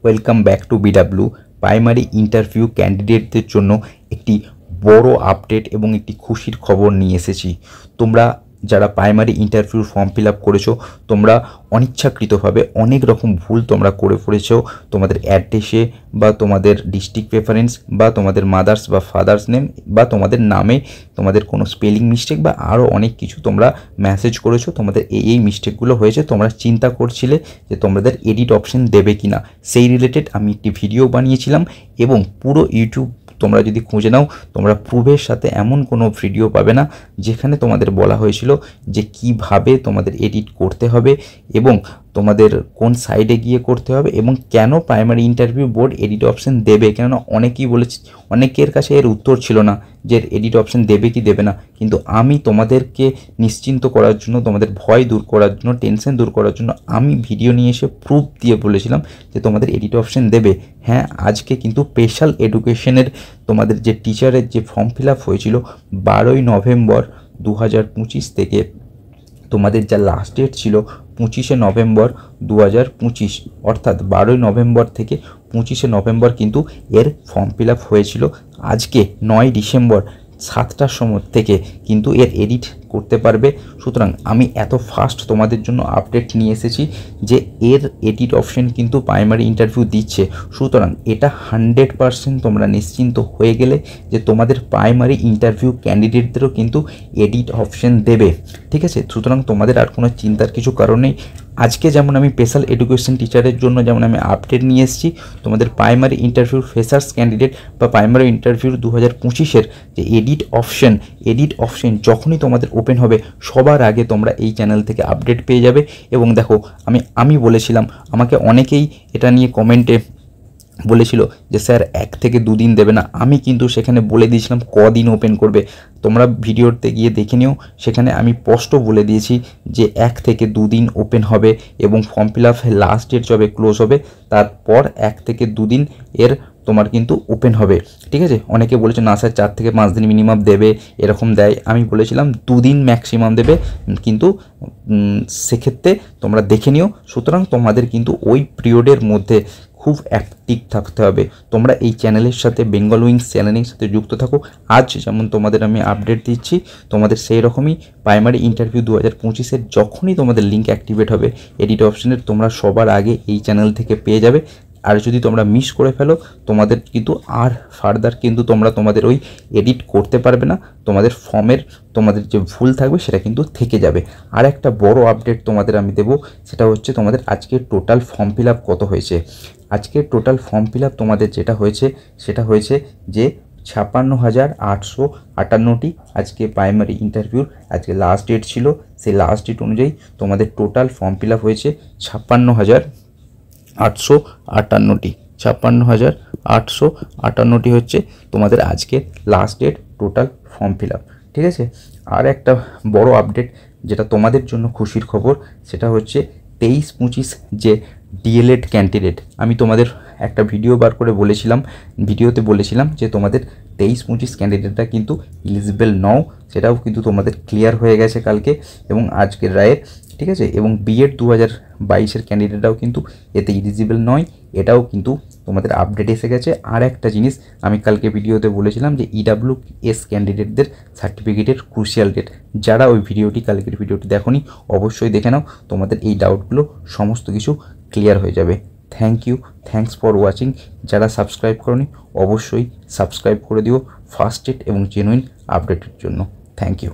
Welcome back to BW. Primary interview ক্যান্ডিডেটদের জন্য একটি বড় আপডেট এবং একটি খুশির খবর নিয়ে এসেছি। তোমরা যারা প্রাইমারি ইন্টারভিউর ফর্ম ফিল আপ করেছো, তোমরা অনিচ্ছাকৃতভাবে অনেক রকম ভুল তোমরা করে পড়েছো। তোমাদের অ্যাড্রেসে বা তোমাদের ডিস্ট্রিক্ট প্রেফারেন্স বা তোমাদের মাদার্স বা ফাদার্স নেম বা তোমাদের নামে তোমাদের কোনো স্পেলিং মিস্টেক বা আরও অনেক কিছু তোমরা মেসেজ করেছো। তোমাদের এই মিস্টেকগুলো হয়েছে। তোমরা চিন্তা করছিলে যে তোমাদের এডিট অপশন দেবে কি না, সেই রিলেটেড আমি একটি ভিডিও বানিয়েছিলাম এবং পুরো ইউটিউব তোমরা যদি খুঁজে নাও, তোমরা প্রুফের সাথে এমন কোনো ভিডিও পাবে না যেখানে তোমাদের বলা হয়েছিল যে কিভাবে তোমাদের এডিট করতে হবে এবং তোমাদের কোন সাইডে গিয়ে করতে হবে এবং কেন primary interview board edit option দেবে। কেননা অনেকেই বলেছে, অনেকের কাছে এর উত্তর ছিল না যে এডিট অপশন দেবে কি দেবে না। কিন্তু আমি তোমাদেরকে নিশ্চিন্ত করার জন্য, তোমাদের ভয় দূর করার জন্য, টেনশন দূর করার জন্য আমি ভিডিও নিয়ে এসে প্রুফ দিয়ে বলেছিলাম যে তোমাদের এডিট অপশন দেবে। হ্যাঁ, আজকে কিন্তু স্পেশাল এডুকেশনের তোমাদের যে টিচারের যে ফর্ম ফিল আপ হয়েছিল 12ই নভেম্বর 2025 থেকে তোমাদের যা লাস্ট ডেট ছিল 25শে নভেম্বর 2025, অর্থাৎ 12ই নভেম্বর থেকে 25শে নভেম্বর কিন্তু এর ফর্ম ফিল আপ হয়েছিল। আজকে 9 ডিসেম্বর 7টার সময় থেকে কিন্তু এর এডিট করতে পারবে। সুতরাং আমি এত ফাস্ট তোমাদের জন্য আপডেট নিয়ে এসেছি যে এর এডিট অপশন কিন্তু প্রাইমারি ইন্টারভিউ দিচ্ছে। সুতরাং এটা 100% তোমরা নিশ্চিন্ত হয়ে গেলে যে তোমাদের প্রাইমারি ইন্টারভিউ ক্যান্ডিডেটদেরও কিন্তু এডিট অপশন দেবে। ঠিক আছে, সুতরাং তোমাদের আর কোনো চিন্তার কিছু কারণ নেই। আজকে যেমন আমি স্পেশাল এডুকেশন টিচারের জন্য যেমন আমি আপডেট নিয়ে এসেছি, তোমাদের প্রাইমারি ইন্টারভিউ ফ্রেশার্স ক্যান্ডিডেট বা প্রাইমারি ইন্টারভিউ 2025-এর যে এডিট অপশন যখনই তোমাদের ওপেন হবে সবার আগে তোমরা এই চ্যানেল থেকে আপডেট পেয়ে যাবে। এবং দেখো, আমি বলেছিলাম, আমাকে অনেকেই এটা নিয়ে কমেন্টে বলেছিল যে স্যার 1 থেকে 2 দিন দেবে না। আমি কিন্তু সেখানে বলে দিয়েছিলাম কদিন ওপেন করবে। তোমরা ভিডিওতে গিয়ে দেখে নিও, সেখানে আমি স্পষ্ট বলে দিয়েছি যে 1 থেকে 2 দিন ওপেন হবে এবং form fill up last date যবে ক্লোজ হবে তারপর 1 থেকে 2 দিন এর তোমার কিন্তু ওপেন হবে। ঠিক আছে, অনেকে বলেছে না স্যার 4 থেকে 5 দিন মিনিমাম দেবে, এরকম দেয়। আমি বলেছিলাম 2 দিন ম্যাক্সিমাম দেবে, কিন্তু সেক্ষেত্রে তোমরা দেখে নিও। সুতরাং তোমাদের কিন্তু ওই পিরিয়ডের মধ্যে খুব অ্যাক্টিভ থাকতে হবে। তোমরা এই চ্যানেলের সাথে, বেঙ্গল উইংস চ্যানেলের সাথে যুক্ত থাকো। আজ যেমন তোমাদের আমি আপডেট দিচ্ছি, তোমাদের সেই রকমই প্রাইমারি ইন্টারভিউ 2025-এর যখনই তোমাদের লিঙ্ক অ্যাক্টিভেট হবে এডিট অপশনের, তোমরা সবার আগে এই চ্যানেল থেকে পেয়ে যাবে। আর যদি তোমরা মিস করে ফেলো, তোমাদের কিন্তু আর ফার্দার কিন্তু তোমরা তোমাদের ওই এডিট করতে পারবে না। তোমাদের ফর্মের তোমাদের যে ভুল থাকবে সেটা কিন্তু থেকে যাবে। আর একটা বড় আপডেট তোমাদের আমি দেবো, সেটা হচ্ছে তোমাদের আজকে টোটাল ফর্ম ফিল আপ কত হয়েছে। আজকে টোটাল ফর্ম ফিল আপ তোমাদের যেটা হয়েছে সেটা হয়েছে যে 56,858টি আজকে প্রাইমারি ইন্টারভিউর আজকে লাস্ট ডেট ছিল। সেই লাস্ট ডেট অনুযায়ী তোমাদের টোটাল ফর্ম ফিল আপ হয়েছে 56,858টি। 56,858টি হচ্ছে তোমাদের আজকে last date total form fill up. ঠিক আছে, আর একটা বড় আপডেট যেটা তোমাদের জন্য খুশির খবর, সেটা হচ্ছে 23-25 যে ডিএলএড ক্যান্ডিডেট, আমি তোমাদের একটা ভিডিও বার করে ভিডিওতে বলেছিলাম যে তোমাদের 23-25 ক্যান্ডিডেটরা কিন্তু এলিজিবল নও। সেটাও কিন্তু তোমাদের ক্লিয়ার হয়ে গেছে কালকে এবং আজকের রায়ের। ঠিক আছে, এবং বিএড 2022-এর ক্যান্ডিডেটরাও কিন্তু এতে এলিজিবল নয়, এটাও কিন্তু তোমাদের আপডেট এসে গেছে। আর একটা জিনিস আমি কালকে ভিডিওতে বলেছিলাম যে EWS ক্যান্ডিডেটদের সার্টিফিকেটের ক্রুশিয়াল ডেট। যারা ওই কালকের ভিডিওটি দেখোনি অবশ্যই দেখে নাও, তোমাদের এই ডাউটগুলো সমস্ত কিছু ক্লিয়ার হয়ে যাবে। Thanks for watching. যারা সাবস্ক্রাইব করোনি অবশ্যই সাবস্ক্রাইব করে দিও ফার্স্ট ডেট এবং জেনুইন আপডেটের জন্য। Thank you.